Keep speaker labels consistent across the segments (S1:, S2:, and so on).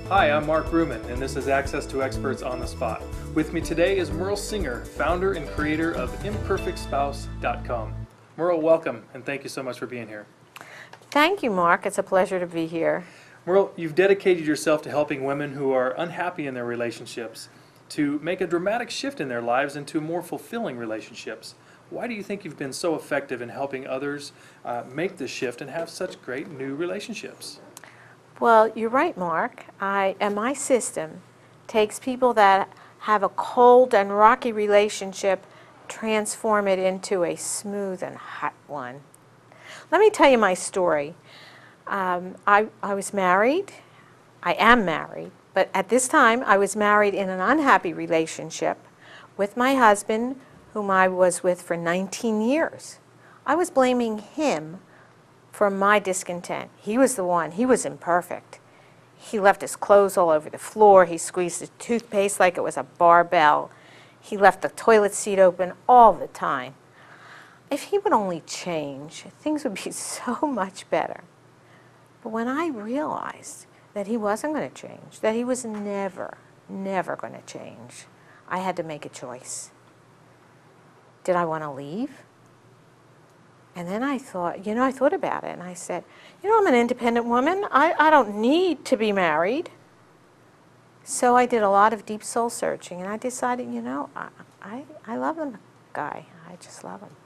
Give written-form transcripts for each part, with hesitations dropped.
S1: Hi, I'm Mark Ruman, and this is Access to Experts on the Spot. With me today is Merle Singer, founder and creator of ImperfectSpouse.com. Merle, welcome, and thank you so much for being here.
S2: Thank you, Mark. It's a pleasure to be here.
S1: Merle, you've dedicated yourself to helping women who are unhappy in their relationships to make a dramatic shift in their lives into more fulfilling relationships. Why do you think you've been so effective in helping others make this shift and have such great new relationships?
S2: Well, you're right, Mark. And my system takes people that have a cold and rocky relationship, transform it into a smooth and hot one. Let me tell you my story. I was married. I am married. But at this time, I was married in an unhappy relationship with my husband, whom I was with for 19 years. I was blaming him for my discontent. He was the one. He was imperfect. He left his clothes all over the floor. He squeezed the toothpaste like it was a barbell. He left the toilet seat open all the time. If he would only change, things would be so much better. But when I realized that he wasn't going to change, that he was never going to change, I had to make a choice. Did I want to leave? And then I thought about it, and I said, I'm an independent woman. I don't need to be married. So I did a lot of deep soul searching, and I decided, I love the guy. I just love him.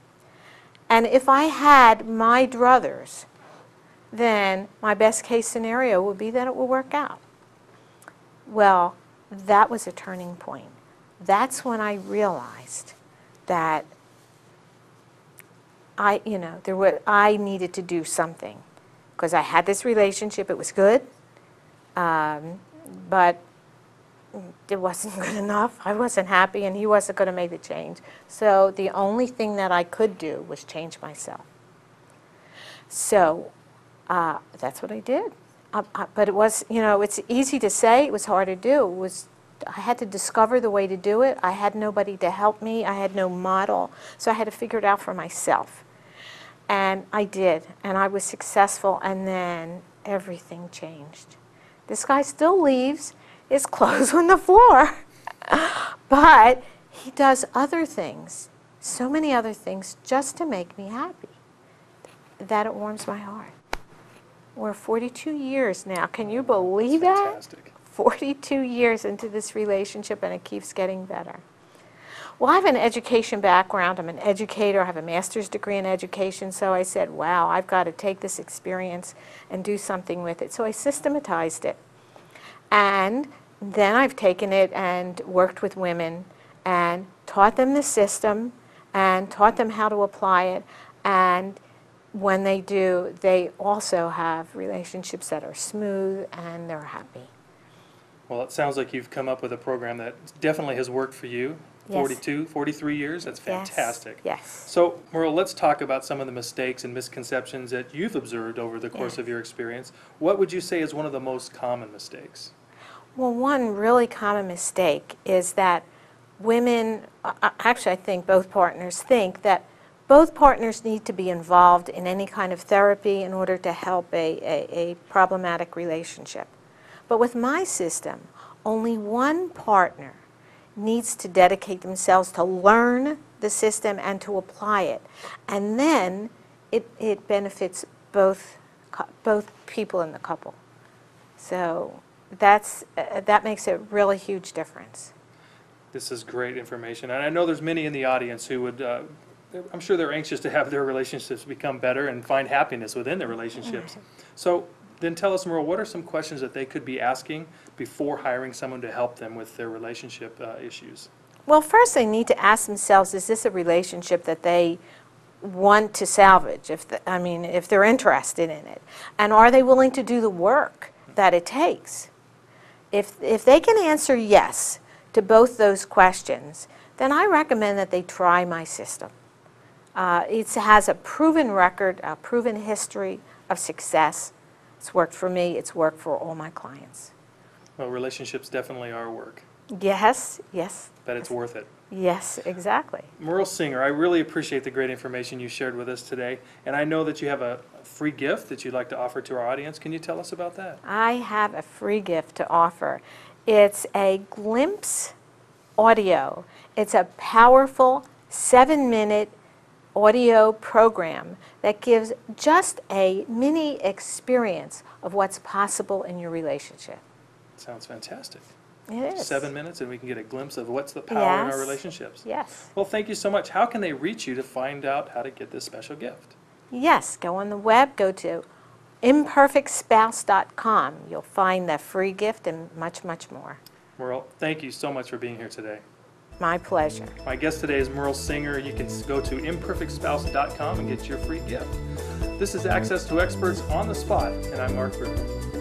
S2: And if I had my druthers, then my best case scenario would be that it will work out. Well, that was a turning point. That's when I realized that I needed to do something, because I had this relationship. It was good, but it wasn't good enough. I wasn't happy, and he wasn't going to make the change. So the only thing that I could do was change myself. So that's what I did. But it was, it's easy to say. It was hard to do. I had to discover the way to do it. I had nobody to help me. I had no model. So I had to figure it out for myself. And I did, and I was successful, and then everything changed. This guy still leaves his clothes on the floor, but he does other things, so many other things, just to make me happy, that it warms my heart. We're 42 years now. Can you believe that?
S1: Fantastic.
S2: 42 years into this relationship, and it keeps getting better. Well, I have an education background. I'm an educator. I have a master's degree in education. So I said, wow, I've got to take this experience and do something with it. So I systematized it. And then I've taken it and worked with women and taught them the system and taught them how to apply it. And when they do, they also have relationships that are smooth and they're happy.
S1: Well, it sounds like you've come up with a program that definitely has worked for you. 42, 43 years, that's fantastic.
S2: Yes.
S1: So, Merle, let's talk about some of the mistakes and misconceptions that you've observed over the course of your experience. What would you say is one of the most common mistakes?
S2: Well, one really common mistake is that women, actually I think both partners think that both partners need to be involved in any kind of therapy in order to help a problematic relationship. But with my system, only one partner needs to dedicate themselves to learn the system and to apply it. And then it benefits both people in the couple. So that makes a really huge difference.
S1: This is great information. And I know there's many in the audience who would, I'm sure they're anxious to have their relationships become better and find happiness within their relationships. So then tell us, Merle, what are some questions that they could be asking before hiring someone to help them with their relationship issues?
S2: Well, first they need to ask themselves, is this a relationship that they want to salvage, if they're interested in it? And are they willing to do the work that it takes? If they can answer yes to both those questions, then I recommend that they try my system. It has a proven record, a proven history of success. It's worked for me. It's worked for all my clients.
S1: Well, relationships definitely are work.
S2: Yes, yes.
S1: But it's worth it.
S2: Yes, exactly.
S1: Merle Singer, I really appreciate the great information you shared with us today, and I know that you have a free gift that you'd like to offer to our audience. Can you tell us about that?
S2: I have a free gift to offer. It's a Glimpse audio. It's a powerful 7-minute audio program that gives just a mini experience of what's possible in your relationship.
S1: Sounds fantastic.
S2: It is.
S1: 7 minutes and we can get a glimpse of what's the power in our
S2: Yes.
S1: relationships.
S2: Yes.
S1: Well, thank you so much. How can they reach you to find out how to get this special gift?
S2: Yes, go on the web, go to imperfectspouse.com. You'll find the free gift and much, much more.
S1: Merle, thank you so much for being here today.
S2: My pleasure.
S1: My guest today is Merle Singer. You can go to imperfectspouse.com and get your free gift. This is Access to Experts on the Spot, and I'm Mark Ritter.